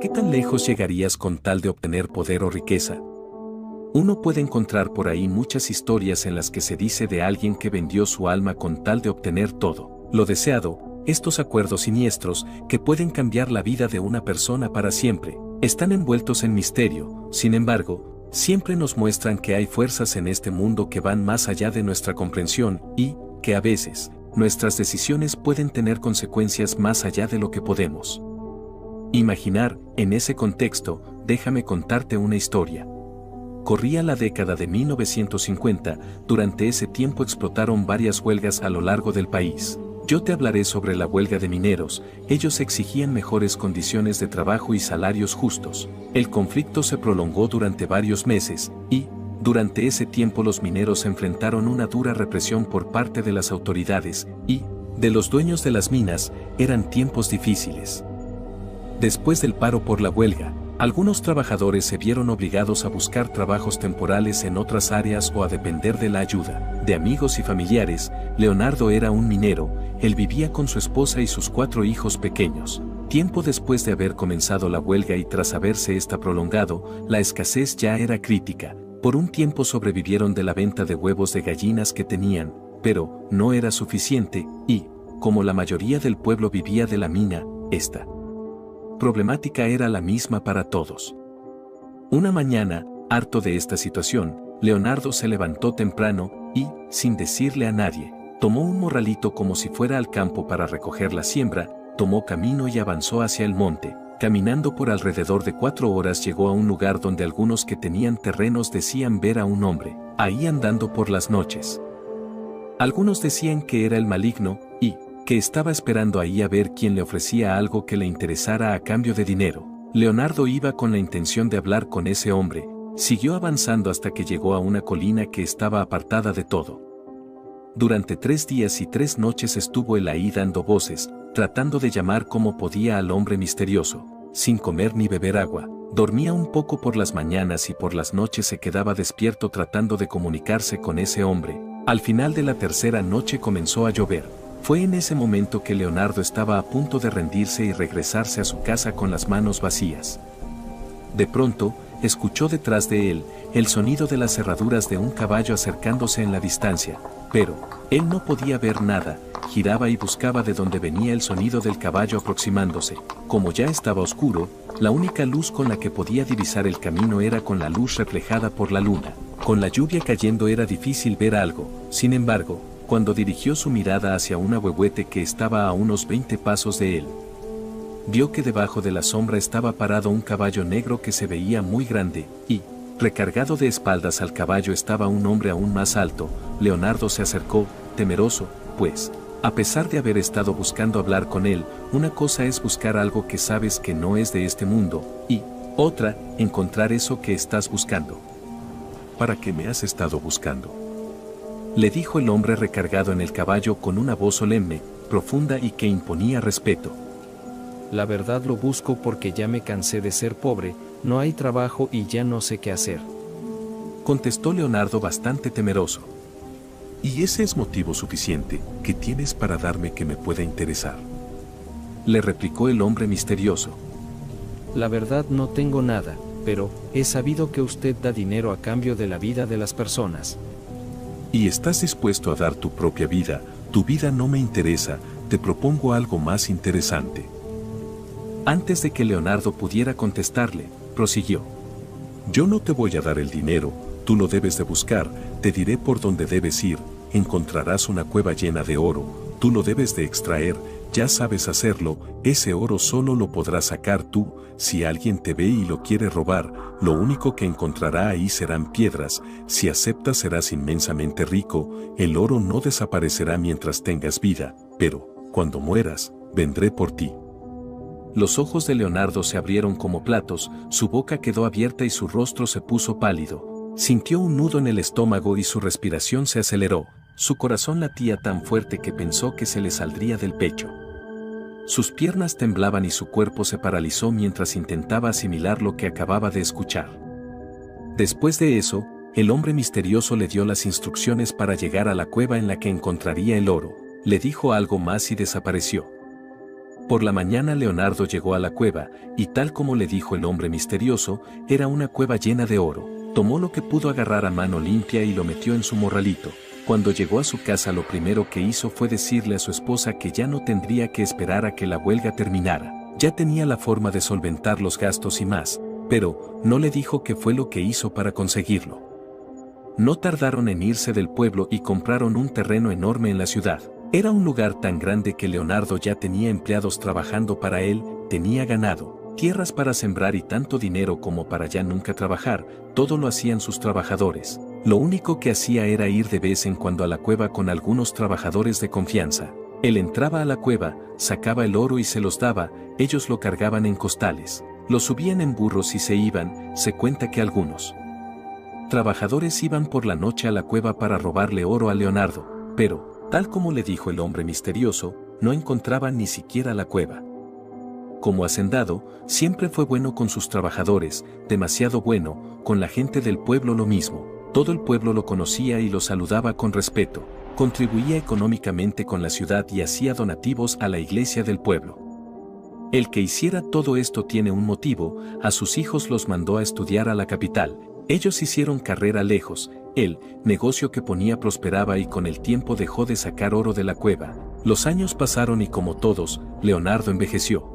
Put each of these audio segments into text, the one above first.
¿Qué tan lejos llegarías con tal de obtener poder o riqueza? Uno puede encontrar por ahí muchas historias en las que se dice de alguien que vendió su alma con tal de obtener todo lo deseado. Estos acuerdos siniestros, que pueden cambiar la vida de una persona para siempre, están envueltos en misterio. Sin embargo, siempre nos muestran que hay fuerzas en este mundo que van más allá de nuestra comprensión y, que a veces, nuestras decisiones pueden tener consecuencias más allá de lo que podemos imaginar. En ese contexto, déjame contarte una historia. Corría la década de 1950, durante ese tiempo explotaron varias huelgas a lo largo del país. Yo te hablaré sobre la huelga de mineros. Ellos exigían mejores condiciones de trabajo y salarios justos. El conflicto se prolongó durante varios meses, y, durante ese tiempo los mineros enfrentaron una dura represión por parte de las autoridades, y, de los dueños de las minas. Eran tiempos difíciles. Después del paro por la huelga, algunos trabajadores se vieron obligados a buscar trabajos temporales en otras áreas o a depender de la ayuda de amigos y familiares. Leonardo era un minero. Él vivía con su esposa y sus 4 hijos pequeños. Tiempo después de haber comenzado la huelga y tras haberse esta prolongado, la escasez ya era crítica. Por un tiempo sobrevivieron de la venta de huevos de gallinas que tenían, pero no era suficiente y, como la mayoría del pueblo vivía de la mina, esta problemática era la misma para todos. Una mañana, harto de esta situación, Leonardo se levantó temprano y, sin decirle a nadie, tomó un morralito como si fuera al campo para recoger la siembra, tomó camino y avanzó hacia el monte. Caminando por alrededor de 4 horas llegó a un lugar donde algunos que tenían terrenos decían ver a un hombre ahí andando por las noches. Algunos decían que era el maligno y que estaba esperando ahí a ver quién le ofrecía algo que le interesara a cambio de dinero. Leonardo iba con la intención de hablar con ese hombre. Siguió avanzando hasta que llegó a una colina que estaba apartada de todo. Durante 3 días y 3 noches estuvo él ahí dando voces, tratando de llamar como podía al hombre misterioso, sin comer ni beber agua. Dormía un poco por las mañanas y por las noches se quedaba despierto tratando de comunicarse con ese hombre. Al final de la 3ª noche comenzó a llover. Fue en ese momento que Leonardo estaba a punto de rendirse y regresarse a su casa con las manos vacías. De pronto, escuchó detrás de él el sonido de las cerraduras de un caballo acercándose en la distancia, pero él no podía ver nada. Giraba y buscaba de dónde venía el sonido del caballo aproximándose. Como ya estaba oscuro, la única luz con la que podía divisar el camino era con la luz reflejada por la luna. Con la lluvia cayendo era difícil ver algo. Sin embargo, cuando dirigió su mirada hacia un ahuehuete que estaba a unos 20 pasos de él, vio que debajo de la sombra estaba parado un caballo negro que se veía muy grande, y, recargado de espaldas al caballo estaba un hombre aún más alto. Leonardo se acercó, temeroso, pues, a pesar de haber estado buscando hablar con él, una cosa es buscar algo que sabes que no es de este mundo, y, otra, encontrar eso que estás buscando. ¿Para qué me has estado buscando?, le dijo el hombre recargado en el caballo con una voz solemne, profunda y que imponía respeto. La verdad lo busco porque ya me cansé de ser pobre, no hay trabajo y ya no sé qué hacer, contestó Leonardo bastante temeroso. ¿Y ese es motivo suficiente que tienes para darme que me pueda interesar?, le replicó el hombre misterioso. La verdad no tengo nada, pero he sabido que usted da dinero a cambio de la vida de las personas. ¿Y estás dispuesto a dar tu propia vida? Tu vida no me interesa, te propongo algo más interesante. Antes de que Leonardo pudiera contestarle, prosiguió. Yo no te voy a dar el dinero, tú lo debes de buscar, te diré por dónde debes ir, encontrarás una cueva llena de oro, tú lo debes de extraer, ya sabes hacerlo, ese oro solo lo podrás sacar tú. Si alguien te ve y lo quiere robar, lo único que encontrará ahí serán piedras. Si aceptas serás inmensamente rico, el oro no desaparecerá mientras tengas vida, pero, cuando mueras, vendré por ti. Los ojos de Leonardo se abrieron como platos, su boca quedó abierta y su rostro se puso pálido. Sintió un nudo en el estómago y su respiración se aceleró. Su corazón latía tan fuerte que pensó que se le saldría del pecho. Sus piernas temblaban y su cuerpo se paralizó mientras intentaba asimilar lo que acababa de escuchar. Después de eso, el hombre misterioso le dio las instrucciones para llegar a la cueva en la que encontraría el oro. Le dijo algo más y desapareció. Por la mañana Leonardo llegó a la cueva, y tal como le dijo el hombre misterioso, era una cueva llena de oro. Tomó lo que pudo agarrar a mano limpia y lo metió en su morralito. Cuando llegó a su casa lo primero que hizo fue decirle a su esposa que ya no tendría que esperar a que la huelga terminara. Ya tenía la forma de solventar los gastos y más, pero no le dijo qué fue lo que hizo para conseguirlo. No tardaron en irse del pueblo y compraron un terreno enorme en la ciudad. Era un lugar tan grande que Leonardo ya tenía empleados trabajando para él, tenía ganado, tierras para sembrar y tanto dinero como para ya nunca trabajar, todo lo hacían sus trabajadores. Lo único que hacía era ir de vez en cuando a la cueva con algunos trabajadores de confianza. Él entraba a la cueva, sacaba el oro y se los daba, ellos lo cargaban en costales, lo subían en burros y se iban. Se cuenta que algunos trabajadores iban por la noche a la cueva para robarle oro a Leonardo, pero, tal como le dijo el hombre misterioso, no encontraban ni siquiera la cueva. Como hacendado, siempre fue bueno con sus trabajadores, demasiado bueno, con la gente del pueblo lo mismo. Todo el pueblo lo conocía y lo saludaba con respeto. Contribuía económicamente con la ciudad y hacía donativos a la iglesia del pueblo. El que hiciera todo esto tiene un motivo, a sus hijos los mandó a estudiar a la capital. Ellos hicieron carrera lejos, el negocio que ponía prosperaba y con el tiempo dejó de sacar oro de la cueva. Los años pasaron y como todos, Leonardo envejeció.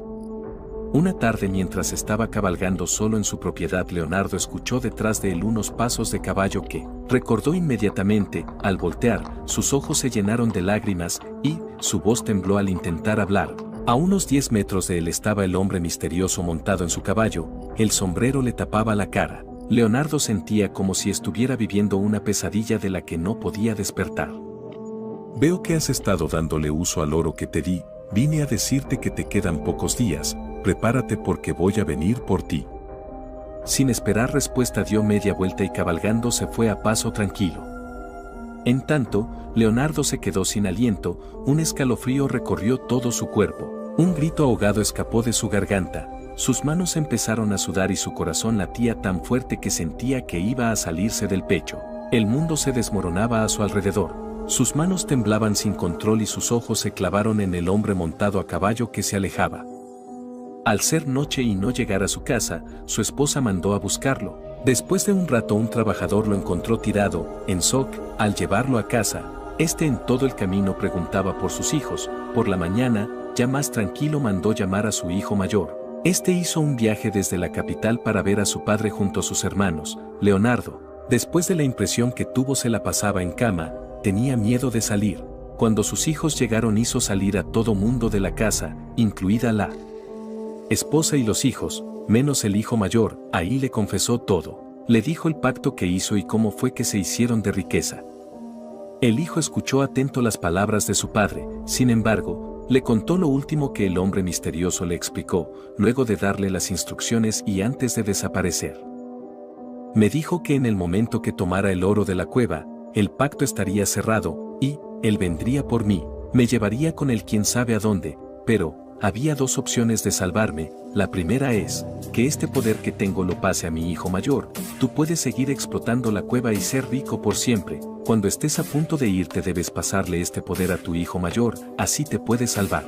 Una tarde mientras estaba cabalgando solo en su propiedad, Leonardo escuchó detrás de él unos pasos de caballo que recordó inmediatamente. Al voltear, sus ojos se llenaron de lágrimas y su voz tembló al intentar hablar. A unos 10 metros de él estaba el hombre misterioso montado en su caballo, el sombrero le tapaba la cara. Leonardo sentía como si estuviera viviendo una pesadilla de la que no podía despertar. Veo que has estado dándole uso al oro que te di, vine a decirte que te quedan pocos días, prepárate porque voy a venir por ti. Sin esperar respuesta dio media vuelta y cabalgando se fue a paso tranquilo. En tanto, Leonardo se quedó sin aliento, un escalofrío recorrió todo su cuerpo, un grito ahogado escapó de su garganta, sus manos empezaron a sudar y su corazón latía tan fuerte que sentía que iba a salirse del pecho. El mundo se desmoronaba a su alrededor, sus manos temblaban sin control y sus ojos se clavaron en el hombre montado a caballo que se alejaba. Al ser noche y no llegar a su casa, su esposa mandó a buscarlo. Después de un rato un trabajador lo encontró tirado, en shock. Al llevarlo a casa, en todo el camino preguntaba por sus hijos. Por la mañana, ya más tranquilo, mandó llamar a su hijo mayor. Hizo un viaje desde la capital para ver a su padre junto a sus hermanos. Leonardo, después de la impresión que tuvo, se la pasaba en cama, tenía miedo de salir. Cuando sus hijos llegaron hizo salir a todo mundo de la casa, incluida la esposa y los hijos, menos el hijo mayor. Ahí le confesó todo. Le dijo el pacto que hizo y cómo fue que se hicieron de riqueza. El hijo escuchó atento las palabras de su padre, sin embargo, le contó lo último que el hombre misterioso le explicó, luego de darle las instrucciones y antes de desaparecer. Me dijo que en el momento que tomara el oro de la cueva, el pacto estaría cerrado, y él vendría por mí, me llevaría con él quién sabe a dónde, pero había dos opciones de salvarme. La primera es que este poder que tengo lo pase a mi hijo mayor. Tú puedes seguir explotando la cueva y ser rico por siempre. Cuando estés a punto de irte debes pasarle este poder a tu hijo mayor, así te puedes salvar.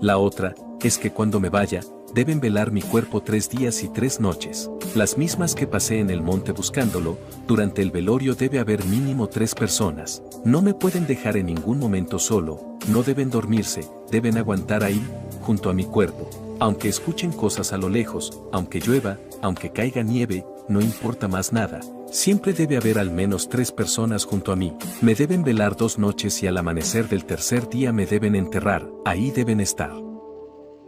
La otra es que cuando me vaya, deben velar mi cuerpo 3 días y 3 noches, las mismas que pasé en el monte buscándolo. Durante el velorio debe haber mínimo 3 personas. No me pueden dejar en ningún momento solo, no deben dormirse, deben aguantar ahí, junto a mi cuerpo. Aunque escuchen cosas a lo lejos, aunque llueva, aunque caiga nieve, no importa más nada. Siempre debe haber al menos 3 personas junto a mí. Me deben velar 2 noches y al amanecer del tercer día me deben enterrar, ahí deben estar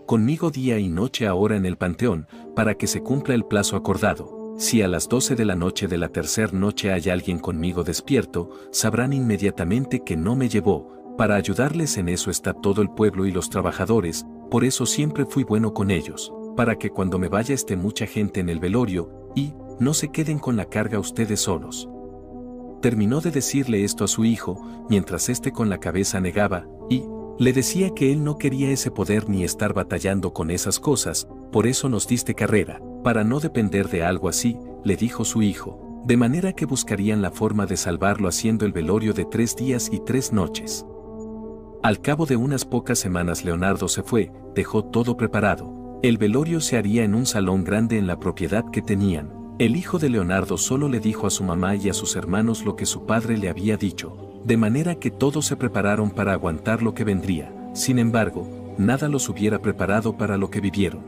conmigo día y noche ahora en el panteón, para que se cumpla el plazo acordado. Si a las 12 de la noche de la tercera noche hay alguien conmigo despierto, sabrán inmediatamente que no me llevó. Para ayudarles en eso está todo el pueblo y los trabajadores, por eso siempre fui bueno con ellos, para que cuando me vaya esté mucha gente en el velorio, y no se queden con la carga ustedes solos. Terminó de decirle esto a su hijo, mientras con la cabeza negaba, y le decía que él no quería ese poder ni estar batallando con esas cosas. Por eso nos diste carrera, para no depender de algo así, le dijo su hijo, de manera que buscarían la forma de salvarlo haciendo el velorio de 3 días y 3 noches. Al cabo de unas pocas semanas Leonardo se fue, dejó todo preparado. El velorio se haría en un salón grande en la propiedad que tenían. El hijo de Leonardo solo le dijo a su mamá y a sus hermanos lo que su padre le había dicho, de manera que todos se prepararon para aguantar lo que vendría. Sin embargo, nada los hubiera preparado para lo que vivieron.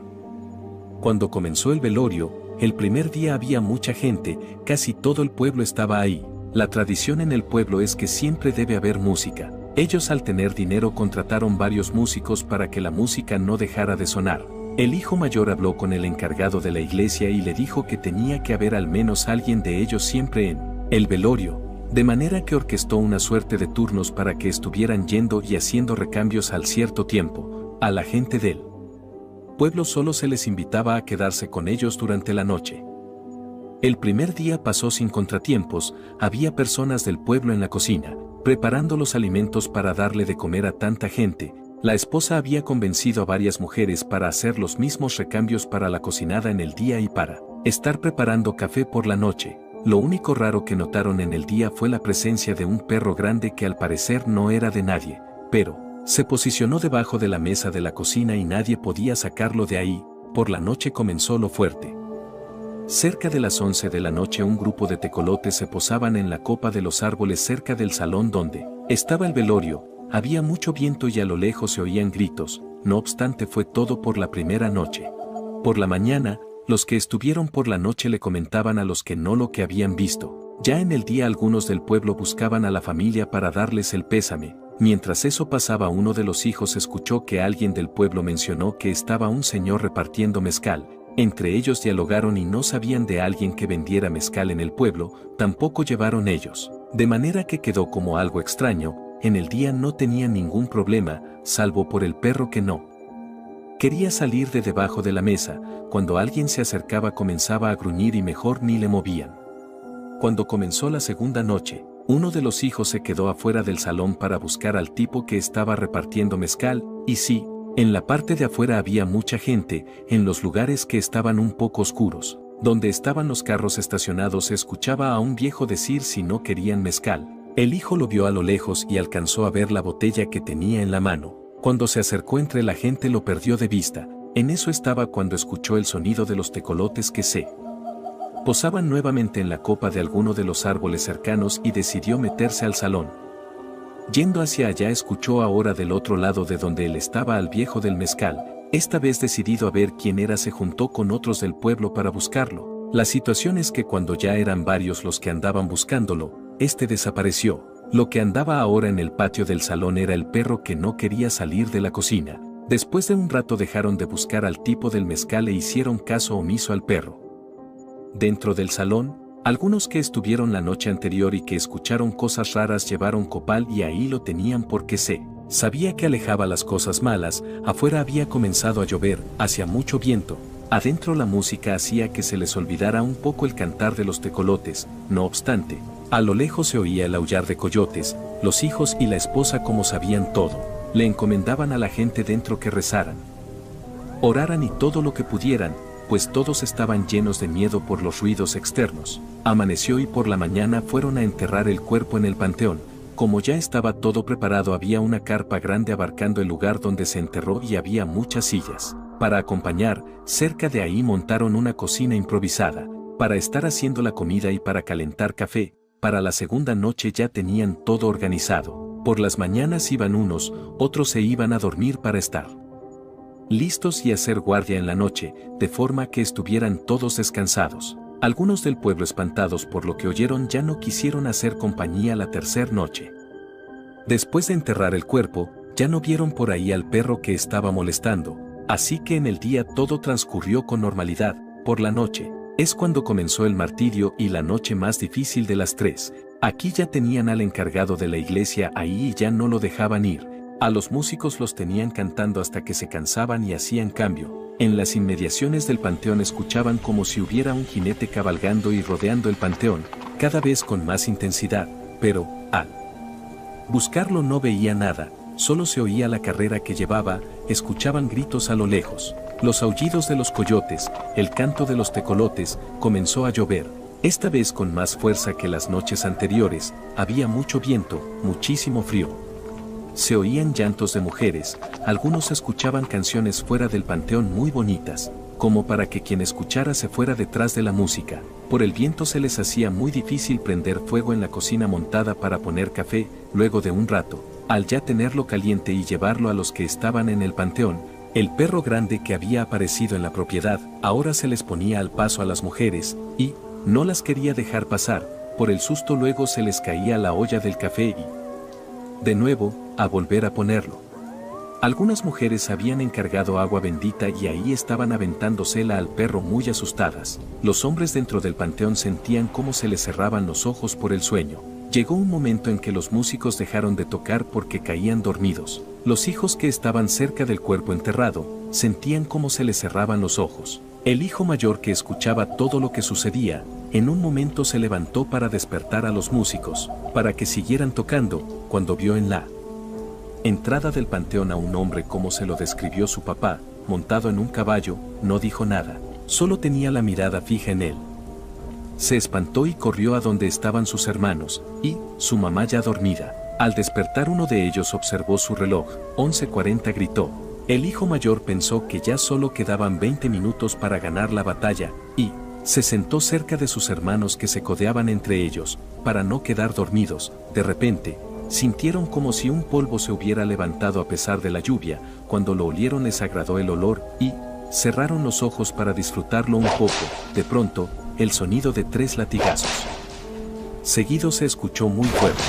Cuando comenzó el velorio, el primer día había mucha gente, casi todo el pueblo estaba ahí. La tradición en el pueblo es que siempre debe haber música. Ellos al tener dinero contrataron varios músicos para que la música no dejara de sonar. El hijo mayor habló con el encargado de la iglesia y le dijo que tenía que haber al menos alguien de ellos siempre en el velorio, de manera que orquestó una suerte de turnos para que estuvieran yendo y haciendo recambios al cierto tiempo. A la gente del pueblo solo se les invitaba a quedarse con ellos durante la noche. El primer día pasó sin contratiempos, había personas del pueblo en la cocina, preparando los alimentos para darle de comer a tanta gente. La esposa había convencido a varias mujeres para hacer los mismos recambios para la cocinada en el día y para estar preparando café por la noche. Lo único raro que notaron en el día fue la presencia de un perro grande que al parecer no era de nadie, pero se posicionó debajo de la mesa de la cocina y nadie podía sacarlo de ahí. Por la noche comenzó lo fuerte. Cerca de las 11 de la noche un grupo de tecolotes se posaban en la copa de los árboles cerca del salón donde estaba el velorio. Había mucho viento y a lo lejos se oían gritos, no obstante fue todo por la primera noche. Por la mañana, los que estuvieron por la noche le comentaban a los que no lo que habían visto. Ya en el día algunos del pueblo buscaban a la familia para darles el pésame. Mientras eso pasaba uno de los hijos escuchó que alguien del pueblo mencionó que estaba un señor repartiendo mezcal. Entre ellos dialogaron y no sabían de alguien que vendiera mezcal en el pueblo, tampoco llevaron ellos. De manera que quedó como algo extraño. En el día no tenían ningún problema, salvo por el perro que no quería salir de debajo de la mesa. Cuando alguien se acercaba comenzaba a gruñir y mejor ni le movían. Cuando comenzó la segunda noche, uno de los hijos se quedó afuera del salón para buscar al tipo que estaba repartiendo mezcal, y sí, en la parte de afuera había mucha gente, en los lugares que estaban un poco oscuros, donde estaban los carros estacionados se escuchaba a un viejo decir si no querían mezcal. El hijo lo vio a lo lejos y alcanzó a ver la botella que tenía en la mano. Cuando se acercó entre la gente lo perdió de vista. En eso estaba cuando escuchó el sonido de los tecolotes que se posaban nuevamente en la copa de alguno de los árboles cercanos y decidió meterse al salón. Yendo hacia allá escuchó ahora del otro lado de donde él estaba al viejo del mezcal. Esta vez decidido a ver quién era se juntó con otros del pueblo para buscarlo. La situación es que cuando ya eran varios los que andaban buscándolo, este desapareció. Lo que andaba ahora en el patio del salón era el perro que no quería salir de la cocina. Después de un rato dejaron de buscar al tipo del mezcal e hicieron caso omiso al perro. Dentro del salón, algunos que estuvieron la noche anterior y que escucharon cosas raras llevaron copal y ahí lo tenían porque se sabía que alejaba las cosas malas. Afuera había comenzado a llover, hacía mucho viento. Adentro la música hacía que se les olvidara un poco el cantar de los tecolotes. No obstante, a lo lejos se oía el aullar de coyotes. Los hijos y la esposa, como sabían todo, le encomendaban a la gente dentro que rezaran, oraran y todo lo que pudieran, pues todos estaban llenos de miedo por los ruidos externos. Amaneció y por la mañana fueron a enterrar el cuerpo en el panteón. Como ya estaba todo preparado había una carpa grande abarcando el lugar donde se enterró y había muchas sillas. Para acompañar, cerca de ahí montaron una cocina improvisada, para estar haciendo la comida y para calentar café. Para la segunda noche ya tenían todo organizado. Por las mañanas iban unos, otros se iban a dormir para estar listos y hacer guardia en la noche, de forma que estuvieran todos descansados. Algunos del pueblo espantados por lo que oyeron ya no quisieron hacer compañía la tercera noche. Después de enterrar el cuerpo, ya no vieron por ahí al perro que estaba molestando, así que en el día todo transcurrió con normalidad. Por la noche, es cuando comenzó el martirio y la noche más difícil de las tres. Aquí ya tenían al encargado de la iglesia ahí y ya no lo dejaban ir. A los músicos los tenían cantando hasta que se cansaban y hacían cambio. En las inmediaciones del panteón escuchaban como si hubiera un jinete cabalgando y rodeando el panteón, cada vez con más intensidad, pero, al buscarlo no veía nada, solo se oía la carrera que llevaba, escuchaban gritos a lo lejos, los aullidos de los coyotes, el canto de los tecolotes. Comenzó a llover, esta vez con más fuerza que las noches anteriores, había mucho viento, muchísimo frío. se oían llantos de mujeres, algunos escuchaban canciones fuera del panteón muy bonitas, como para que quien escuchara se fuera detrás de la música. Por el viento se les hacía muy difícil prender fuego en la cocina montada para poner café. Luego de un rato, al ya tenerlo caliente y llevarlo a los que estaban en el panteón, el perro grande que había aparecido en la propiedad, ahora se les ponía al paso a las mujeres, y no las quería dejar pasar. Por el susto luego se les caía la olla del café y, de nuevo, a volver a ponerlo. Algunas mujeres habían encargado agua bendita y ahí estaban aventándosela al perro muy asustadas. Los hombres dentro del panteón sentían cómo se les cerraban los ojos por el sueño. Llegó un momento en que los músicos dejaron de tocar porque caían dormidos. Los hijos que estaban cerca del cuerpo enterrado sentían cómo se les cerraban los ojos. El hijo mayor, que escuchaba todo lo que sucedía, en un momento se levantó para despertar a los músicos, para que siguieran tocando. Cuando vio en la entrada del panteón a un hombre como se lo describió su papá, montado en un caballo, no dijo nada, solo tenía la mirada fija en él. Se espantó y corrió a donde estaban sus hermanos, y su mamá ya dormida. Al despertar uno de ellos observó su reloj, 11:40 gritó. El hijo mayor pensó que ya solo quedaban 20 minutos para ganar la batalla, y se sentó cerca de sus hermanos que se codeaban entre ellos, para no quedar dormidos. De repente, sintieron como si un polvo se hubiera levantado a pesar de la lluvia. Cuando lo olieron les agradó el olor, y cerraron los ojos para disfrutarlo un poco. De pronto, el sonido de 3 latigazos seguido se escuchó muy fuerte.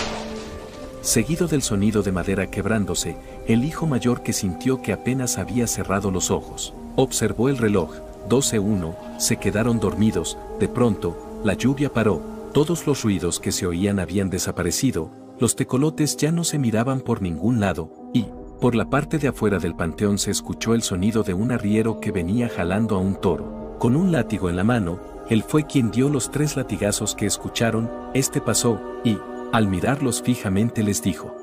Seguido del sonido de madera quebrándose, el hijo mayor, que sintió que apenas había cerrado los ojos, observó el reloj, 12:01, se quedaron dormidos. De pronto, la lluvia paró, todos los ruidos que se oían habían desaparecido, los tecolotes ya no se miraban por ningún lado, y, por la parte de afuera del panteón se escuchó el sonido de un arriero que venía jalando a un toro. Con un látigo en la mano, él fue quien dio los 3 latigazos que escucharon. Este pasó, y, al mirarlos fijamente les dijo,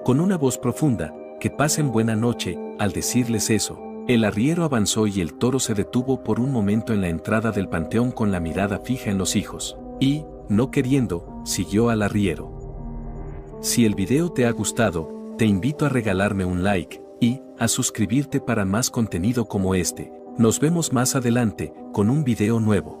con una voz profunda, que pasen buena noche. Al decirles eso, el arriero avanzó y el toro se detuvo por un momento en la entrada del panteón con la mirada fija en los hijos, y, no queriendo, siguió al arriero. Si el video te ha gustado, te invito a regalarme un like, y a suscribirte para más contenido como este. Nos vemos más adelante, con un video nuevo.